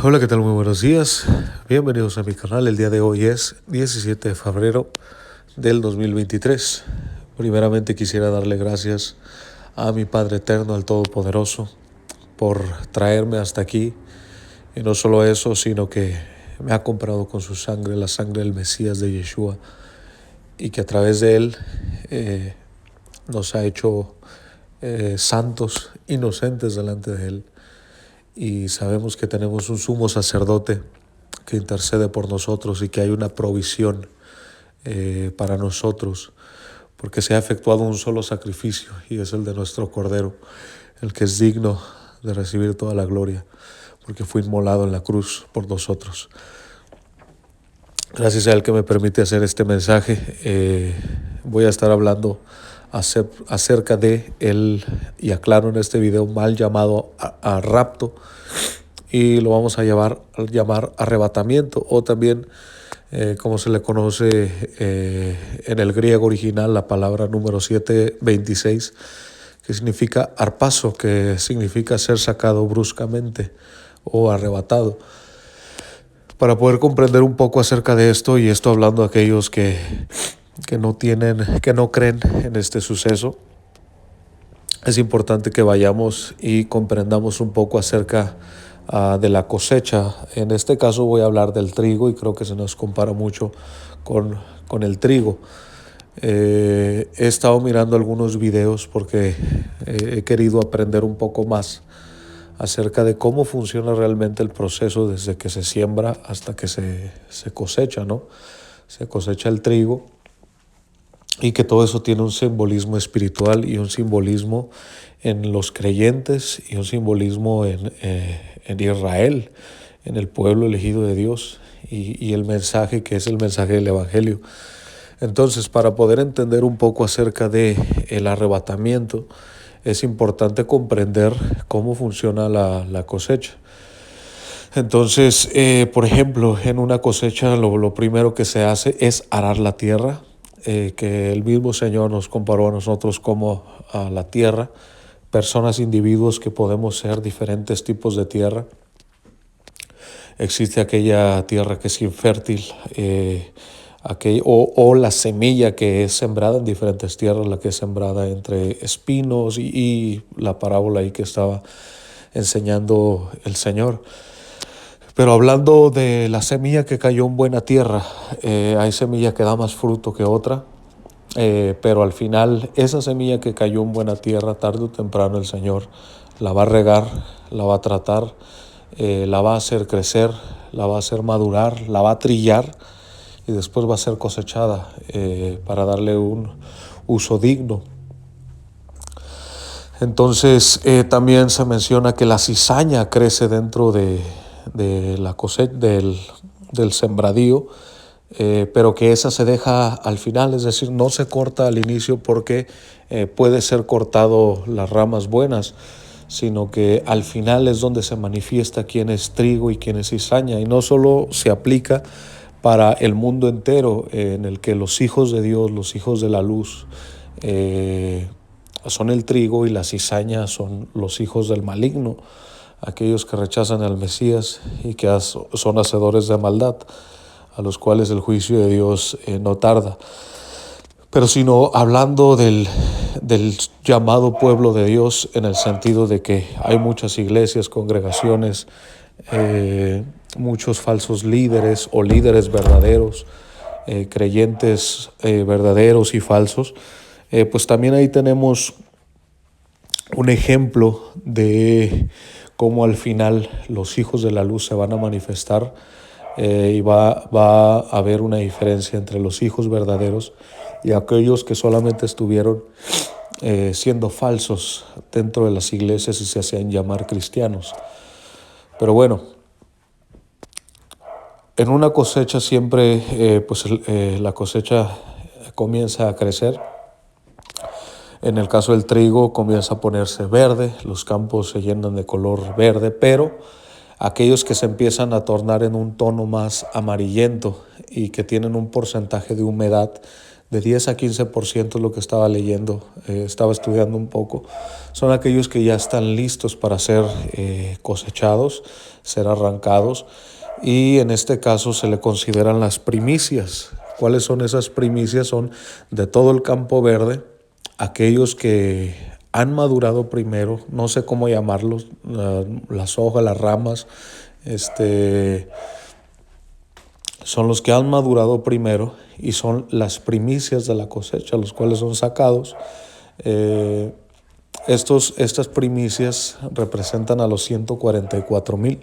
Hola, ¿qué tal? Muy buenos días. Bienvenidos a mi canal. El día de hoy es 17 de febrero del 2023. Primeramente quisiera darle gracias a mi Padre Eterno, al Todopoderoso, por traerme hasta aquí. Y no solo eso, sino que me ha comprado con su sangre, la sangre del Mesías de Yeshua, y que a través de él nos ha hecho santos, inocentes delante de él. Y sabemos que tenemos un sumo sacerdote que intercede por nosotros y que hay una provisión para nosotros, porque se ha efectuado un solo sacrificio y es el de nuestro Cordero, el que es digno de recibir toda la gloria, porque fue inmolado en la cruz por nosotros. Gracias a él que me permite hacer este mensaje, voy a estar hablando acerca de él, y aclaro en este video, mal llamado a rapto, y lo vamos a llamar arrebatamiento, o también como se le conoce en el griego original, la palabra número 726, que significa arpazo, que significa ser sacado bruscamente o arrebatado. Para poder comprender un poco acerca de esto, y esto hablando a aquellos que no creen en este suceso, es importante que vayamos y comprendamos un poco acerca de la cosecha. En este caso voy a hablar del trigo, y creo que se nos compara mucho con el trigo. He estado mirando algunos videos porque he querido aprender un poco más acerca de cómo funciona realmente el proceso desde que se siembra hasta que se cosecha, ¿no? Se cosecha el trigo, y que todo eso tiene un simbolismo espiritual y un simbolismo en los creyentes y un simbolismo en Israel, en el pueblo elegido de Dios, y el mensaje que es el mensaje del Evangelio. Entonces, para poder entender un poco acerca de el arrebatamiento, es importante comprender cómo funciona la cosecha. Entonces, por ejemplo, en una cosecha lo primero que se hace es arar la tierra, que el mismo Señor nos comparó a nosotros como a la tierra, personas, individuos que podemos ser diferentes tipos de tierra. Existe aquella tierra que es infértil, o la semilla que es sembrada en diferentes tierras, la que es sembrada entre espinos, y la parábola ahí que estaba enseñando el Señor. Pero hablando de la semilla que cayó en buena tierra, hay semilla que da más fruto que otra, pero al final esa semilla que cayó en buena tierra, tarde o temprano el Señor la va a regar, la va a tratar, la va a hacer crecer, la va a hacer madurar, la va a trillar, y después va a ser cosechada para darle un uso digno. Entonces también se menciona que la cizaña crece dentro de la cosecha, del sembradío, pero que esa se deja al final, es decir, no se corta al inicio porque puede ser cortado las ramas buenas, sino que al final es donde se manifiesta quién es trigo y quién es cizaña, y no solo se aplica para el mundo entero, en el que los hijos de Dios, los hijos de la luz, son el trigo, y la cizaña son los hijos del maligno, aquellos que rechazan al Mesías y que son hacedores de maldad, a los cuales el juicio de Dios no tarda. Pero sino hablando del llamado pueblo de Dios, en el sentido de que hay muchas iglesias, congregaciones, muchos falsos líderes o líderes verdaderos, creyentes verdaderos y falsos, pues también ahí tenemos un ejemplo de cómo al final los hijos de la luz se van a manifestar, y va a haber una diferencia entre los hijos verdaderos y aquellos que solamente estuvieron siendo falsos dentro de las iglesias y se hacían llamar cristianos. Pero bueno, en una cosecha siempre la cosecha comienza a crecer. En el caso del trigo comienza a ponerse verde, los campos se llenan de color verde, pero aquellos que se empiezan a tornar en un tono más amarillento y que tienen un porcentaje de humedad de 10 a 15% es lo que estaba leyendo, estaba estudiando un poco, son aquellos que ya están listos para ser cosechados, ser arrancados, y en este caso se le consideran las primicias. ¿Cuáles son esas primicias? Son de todo el campo verde, aquellos que han madurado primero, no sé cómo llamarlos, las hojas, las ramas, son los que han madurado primero y son las primicias de la cosecha, los cuales son sacados. Estas primicias representan a los 144,000.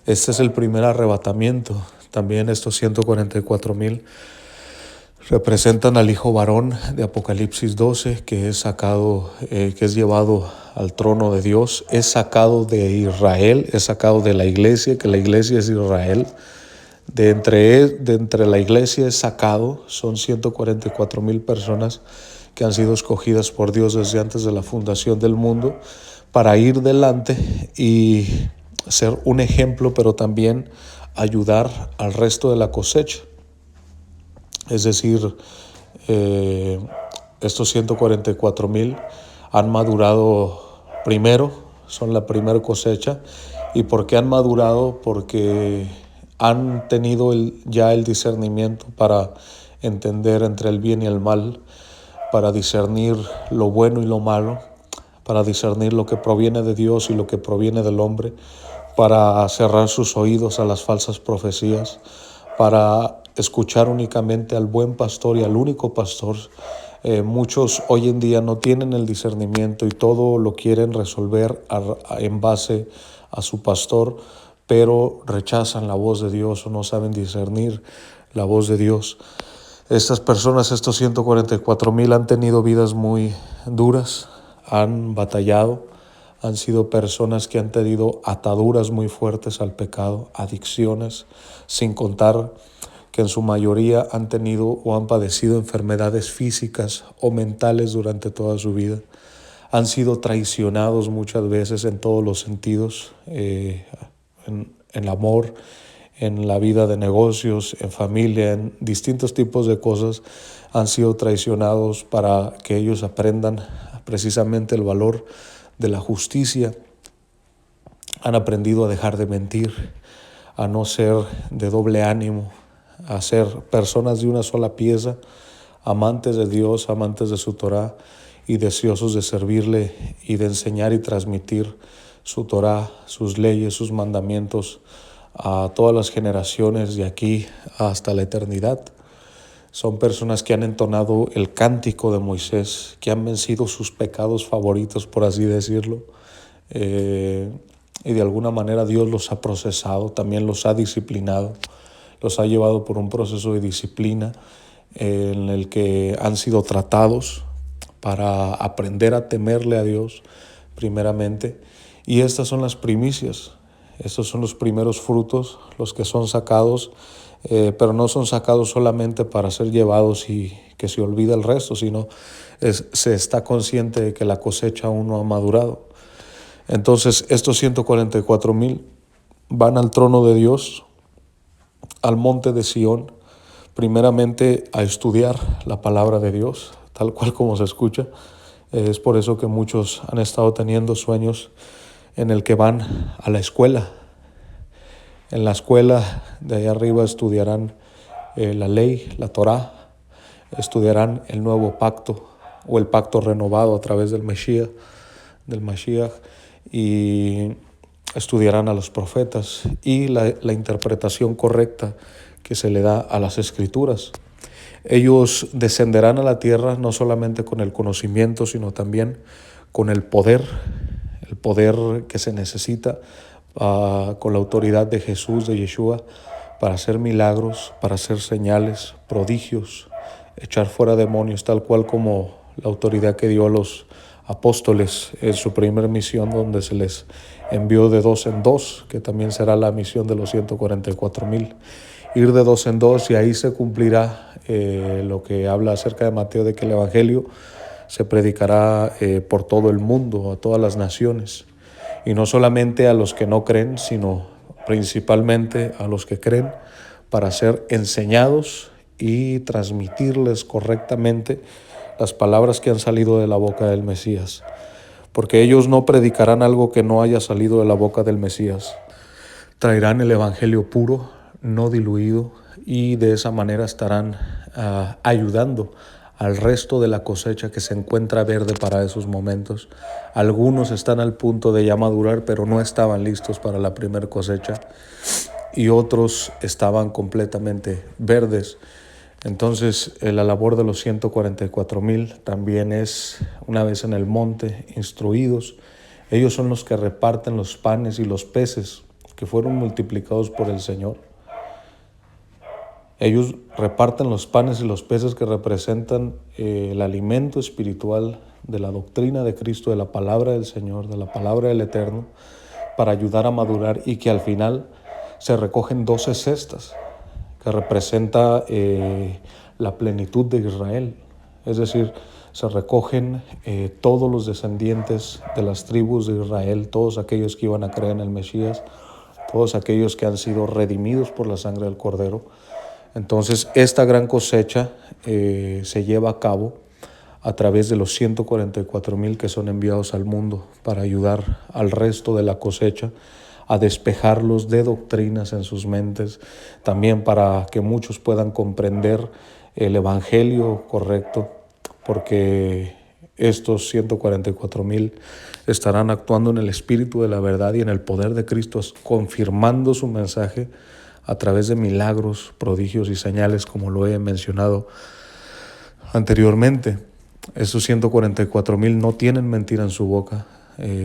Este es el primer arrebatamiento. También estos 144,000 representan al hijo varón de Apocalipsis 12, que es sacado, que es llevado al trono de Dios, es sacado de Israel, es sacado de la iglesia, que la iglesia es Israel. De entre la iglesia es sacado, son 144,000 personas que han sido escogidas por Dios desde antes de la fundación del mundo para ir delante y ser un ejemplo, pero también ayudar al resto de la cosecha. Es decir, estos 144,000 han madurado primero, son la primera cosecha. ¿Y por qué han madurado? Porque han tenido ya el discernimiento para entender entre el bien y el mal, para discernir lo bueno y lo malo, para discernir lo que proviene de Dios y lo que proviene del hombre, para cerrar sus oídos a las falsas profecías, para escuchar únicamente al buen pastor y al único pastor. Muchos hoy en día no tienen el discernimiento y todo lo quieren resolver en base a su pastor, pero rechazan la voz de Dios o no saben discernir la voz de Dios. Estas personas, estos 144,000, han tenido vidas muy duras, han batallado, han sido personas que han tenido ataduras muy fuertes al pecado, adicciones, sin contar que en su mayoría han tenido o han padecido enfermedades físicas o mentales durante toda su vida. Han sido traicionados muchas veces en todos los sentidos, en el amor, en la vida de negocios, en familia, en distintos tipos de cosas. Han sido traicionados para que ellos aprendan precisamente el valor de la justicia. Han aprendido a dejar de mentir, a no ser de doble ánimo, a ser personas de una sola pieza, amantes de Dios, amantes de su Torá y deseosos de servirle y de enseñar y transmitir su Torá, sus leyes, sus mandamientos a todas las generaciones de aquí hasta la eternidad. Son personas que han entonado el cántico de Moisés, que han vencido sus pecados favoritos, por así decirlo, y de alguna manera Dios los ha procesado, también los ha disciplinado, los ha llevado por un proceso de disciplina en el que han sido tratados para aprender a temerle a Dios primeramente. Y estas son las primicias, estos son los primeros frutos, los que son sacados, pero no son sacados solamente para ser llevados y que se olvide el resto, sino se está consciente de que la cosecha aún no ha madurado. Entonces estos 144,000 van al trono de Dios, al monte de Sión, primeramente a estudiar la palabra de Dios, tal cual como se escucha. Es por eso que muchos han estado teniendo sueños en el que van a la escuela. En la escuela de allá arriba estudiarán la ley, la Torá, estudiarán el nuevo pacto o el pacto renovado a través del Mashiach, y estudiarán a los profetas y la interpretación correcta que se le da a las Escrituras. Ellos descenderán a la tierra no solamente con el conocimiento, sino también con el poder que se necesita con la autoridad de Jesús, de Yeshua, para hacer milagros, para hacer señales, prodigios, echar fuera demonios, tal cual como la autoridad que dio a los apóstoles en su primera misión, donde se les envió de 2 en 2, que también será la misión de los 144,000. Ir de 2 en 2, y ahí se cumplirá lo que habla acerca de Mateo, de que el Evangelio se predicará por todo el mundo, a todas las naciones, y no solamente a los que no creen, sino principalmente a los que creen, para ser enseñados y transmitirles correctamente las palabras que han salido de la boca del Mesías, porque ellos no predicarán algo que no haya salido de la boca del Mesías. Traerán el evangelio puro, no diluido, y de esa manera estarán ayudando al resto de la cosecha que se encuentra verde para esos momentos. Algunos están al punto de ya madurar, pero no estaban listos para la primera cosecha, y otros estaban completamente verdes. Entonces, la labor de los 144,000 también es, una vez en el monte, instruidos. Ellos son los que reparten los panes y los peces que fueron multiplicados por el Señor. Ellos reparten los panes y los peces que representan el alimento espiritual de la doctrina de Cristo, de la palabra del Señor, de la palabra del Eterno, para ayudar a madurar, y que al final se recogen 12 cestas, que representa la plenitud de Israel. Es decir, se recogen todos los descendientes de las tribus de Israel, todos aquellos que iban a creer en el Mesías, todos aquellos que han sido redimidos por la sangre del Cordero. Entonces, esta gran cosecha se lleva a cabo a través de los 144,000 que son enviados al mundo para ayudar al resto de la cosecha a despejarlos de doctrinas en sus mentes, también para que muchos puedan comprender el evangelio correcto, porque estos 144,000 estarán actuando en el espíritu de la verdad y en el poder de Cristo, confirmando su mensaje a través de milagros, prodigios y señales, como lo he mencionado anteriormente. Estos 144,000 no tienen mentira en su boca.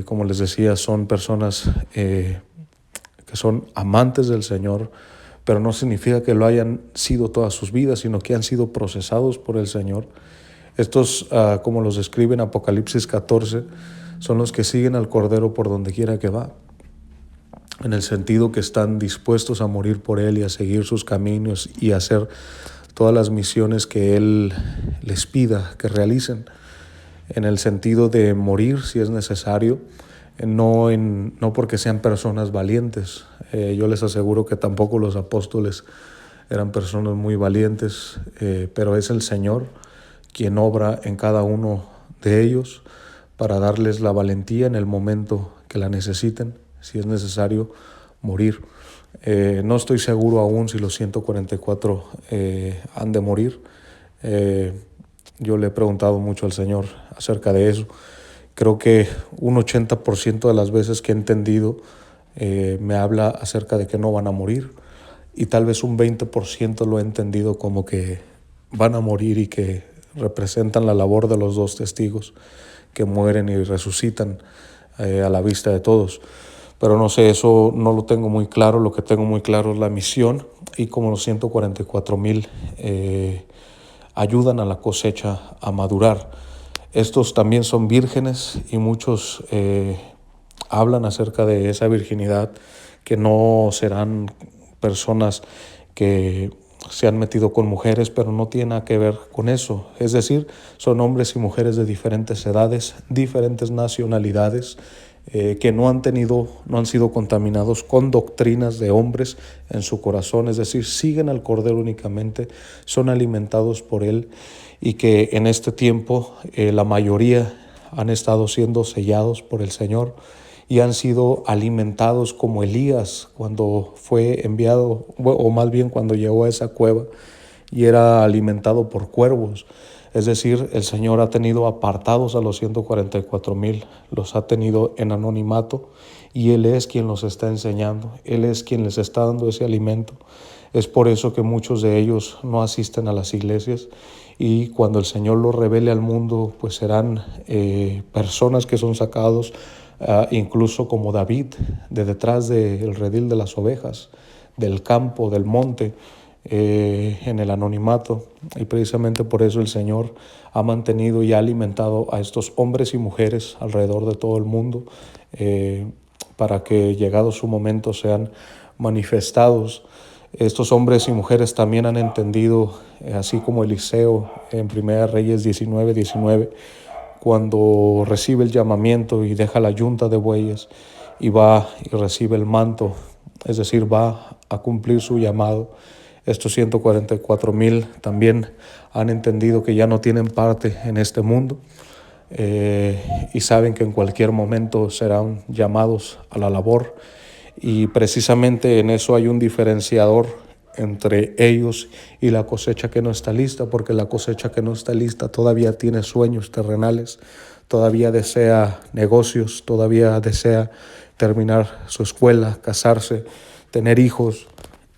Como les decía, son personas que son amantes del Señor, pero no significa que lo hayan sido todas sus vidas, sino que han sido procesados por el Señor. Estos, como los describe en Apocalipsis 14, son los que siguen al Cordero por donde quiera que va, en el sentido que están dispuestos a morir por Él y a seguir sus caminos y a hacer todas las misiones que Él les pida que realicen, en el sentido de morir si es necesario, no porque sean personas valientes. Yo les aseguro que tampoco los apóstoles eran personas muy valientes, pero es el Señor quien obra en cada uno de ellos para darles la valentía en el momento que la necesiten, si es necesario morir. No estoy seguro aún si los 144 han de morir. Yo le he preguntado mucho al Señor acerca de eso. Creo que un 80% de las veces que he entendido me habla acerca de que no van a morir, y tal vez un 20% lo he entendido como que van a morir y que representan la labor de los dos testigos que mueren y resucitan a la vista de todos. Pero no sé, eso no lo tengo muy claro. Lo que tengo muy claro es la misión, y como los 144,000 ayudan a la cosecha a madurar. Estos también son vírgenes, y muchos hablan acerca de esa virginidad, que no serán personas que se han metido con mujeres, pero no tiene nada que ver con eso. Es decir, son hombres y mujeres de diferentes edades, diferentes nacionalidades, que no han sido contaminados con doctrinas de hombres en su corazón. Es decir, siguen al Cordero únicamente, son alimentados por Él, y que en este tiempo la mayoría han estado siendo sellados por el Señor y han sido alimentados como Elías cuando fue enviado, o más bien cuando llegó a esa cueva y era alimentado por cuervos. Es decir, el Señor ha tenido apartados a los 144,000, los ha tenido en anonimato, y Él es quien los está enseñando, Él es quien les está dando ese alimento. Es por eso que muchos de ellos no asisten a las iglesias, y cuando el Señor los revele al mundo, pues serán personas que son sacados, incluso como David, de detrás del redil de las ovejas, del campo, del monte, en el anonimato. Y precisamente por eso el Señor ha mantenido y ha alimentado a estos hombres y mujeres alrededor de todo el mundo, para que llegado su momento sean manifestados. Estos hombres y mujeres también han entendido, así como Eliseo en 1 Reyes 19:19, cuando recibe el llamamiento y deja la yunta de bueyes y va y recibe el manto, es decir, va a cumplir su llamado. Estos 144,000 también han entendido que ya no tienen parte en este mundo y saben que en cualquier momento serán llamados a la labor, y precisamente en eso hay un diferenciador entre ellos y la cosecha que no está lista, porque la cosecha que no está lista todavía tiene sueños terrenales, todavía desea negocios, todavía desea terminar su escuela, casarse, tener hijos.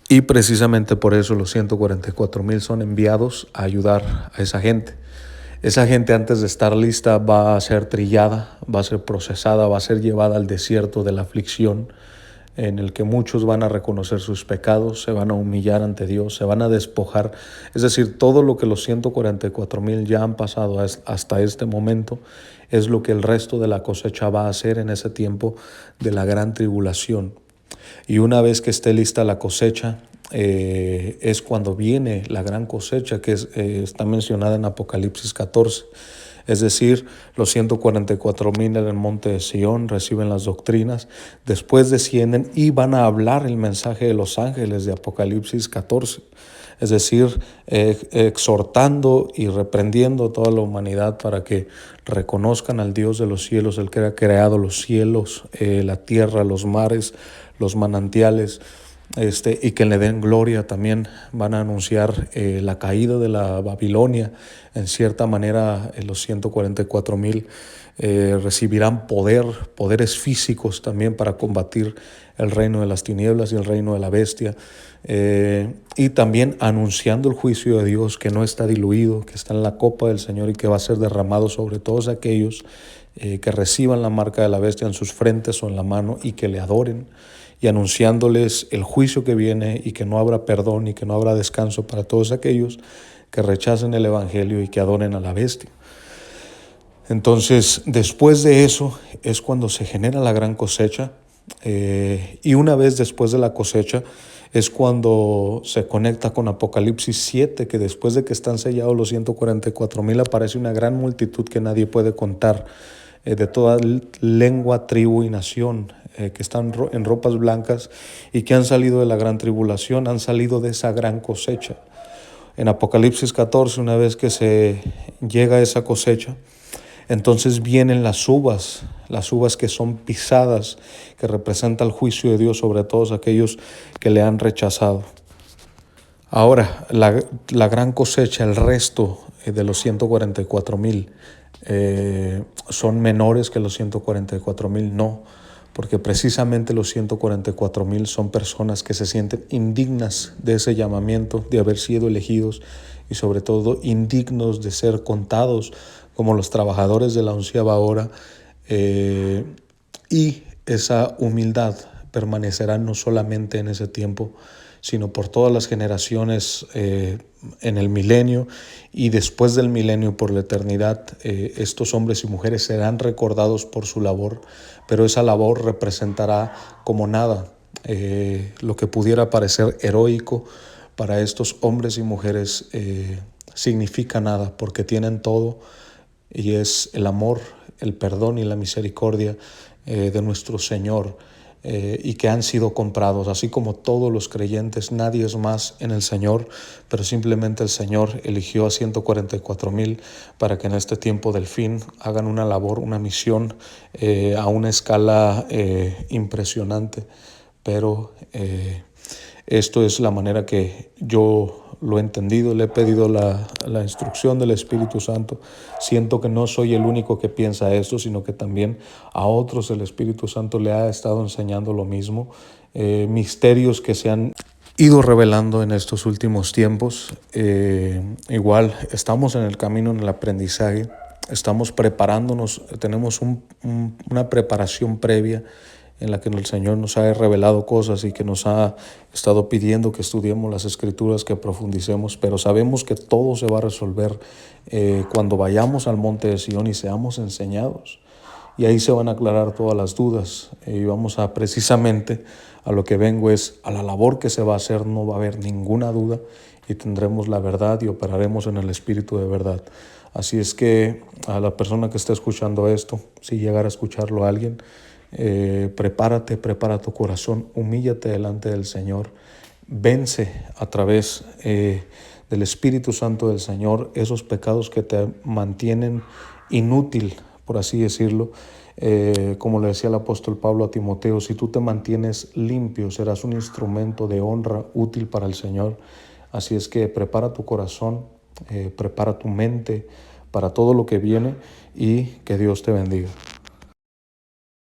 Y precisamente por eso los 144,000 son enviados a ayudar a esa gente. Esa gente, antes de estar lista, va a ser trillada, va a ser procesada, va a ser llevada al desierto de la aflicción, en el que muchos van a reconocer sus pecados, se van a humillar ante Dios, se van a despojar. Es decir, todo lo que los 144,000 ya han pasado hasta este momento es lo que el resto de la cosecha va a hacer en ese tiempo de la gran tribulación. Y una vez que esté lista la cosecha, es cuando viene la gran cosecha que está mencionada en Apocalipsis 14. Es decir, los 144,000 en el monte de Sión reciben las doctrinas, después descienden y van a hablar el mensaje de los ángeles de Apocalipsis 14. Es decir, exhortando y reprendiendo a toda la humanidad para que reconozcan al Dios de los cielos, el que ha creado los cielos, la tierra, los mares, los manantiales, y que le den gloria. También van a anunciar la caída de la Babilonia. En cierta manera, los 144,000 recibirán poderes físicos también para combatir el reino de las tinieblas y el reino de la bestia, y también anunciando el juicio de Dios, que no está diluido, que está en la copa del Señor y que va a ser derramado sobre todos aquellos que reciban la marca de la bestia en sus frentes o en la mano y que le adoren, y anunciándoles el juicio que viene y que no habrá perdón y que no habrá descanso para todos aquellos que rechacen el evangelio y que adoren a la bestia. Entonces, después de eso es cuando se genera la gran cosecha, y una vez después de la cosecha es cuando se conecta con Apocalipsis 7, que después de que están sellados los 144,000 aparece una gran multitud que nadie puede contar, de toda lengua, tribu y nación, que están en ropas blancas y que han salido de la gran tribulación, han salido de esa gran cosecha. En Apocalipsis 14, una vez que se llega a esa cosecha, entonces vienen las uvas que son pisadas, que representa el juicio de Dios sobre todos aquellos que le han rechazado. Ahora, la gran cosecha, el resto de los 144,000, son menores que los 144,000, no, porque precisamente los 144,000 son personas que se sienten indignas de ese llamamiento, de haber sido elegidos, y sobre todo indignos de ser contados como los trabajadores de la 11ª hora, y esa humildad permanecerá no solamente en ese tiempo, sino por todas las generaciones, en el milenio y después del milenio por la eternidad. Estos hombres y mujeres serán recordados por su labor, pero esa labor representará como nada. Lo que pudiera parecer heroico para estos hombres y mujeres significa nada, porque tienen todo, y es el amor, el perdón y la misericordia de nuestro Señor, y que han sido comprados, así como todos los creyentes. Nadie es más en el Señor, pero simplemente el Señor eligió a 144,000 para que en este tiempo del fin hagan una labor, una misión, a una escala impresionante. Pero esto es la manera que yo lo he entendido. Le he pedido la instrucción del Espíritu Santo. Siento que no soy el único que piensa esto, sino que también a otros el Espíritu Santo le ha estado enseñando lo mismo. Misterios que se han ido revelando en estos últimos tiempos. Igual estamos en el camino, en el aprendizaje. Estamos preparándonos, tenemos una preparación previa en la que el Señor nos ha revelado cosas y que nos ha estado pidiendo que estudiemos las Escrituras, que profundicemos, pero sabemos que todo se va a resolver cuando vayamos al monte de Sión y seamos enseñados. Y ahí se van a aclarar todas las dudas, y vamos a precisamente a lo que vengo es a la labor que se va a hacer. No va a haber ninguna duda y tendremos la verdad y operaremos en el Espíritu de verdad. Así es que a la persona que esté escuchando esto, si llegara a escucharlo a alguien, prepara tu corazón, humíllate delante del Señor Vence a través del Espíritu Santo del Señor esos pecados que te mantienen inútil, por así decirlo. Como le decía el apóstol Pablo a Timoteo, si tú te mantienes limpio, serás un instrumento de honra útil para el Señor. Así es que prepara tu corazón, prepara tu mente para todo lo que viene y que Dios te bendiga.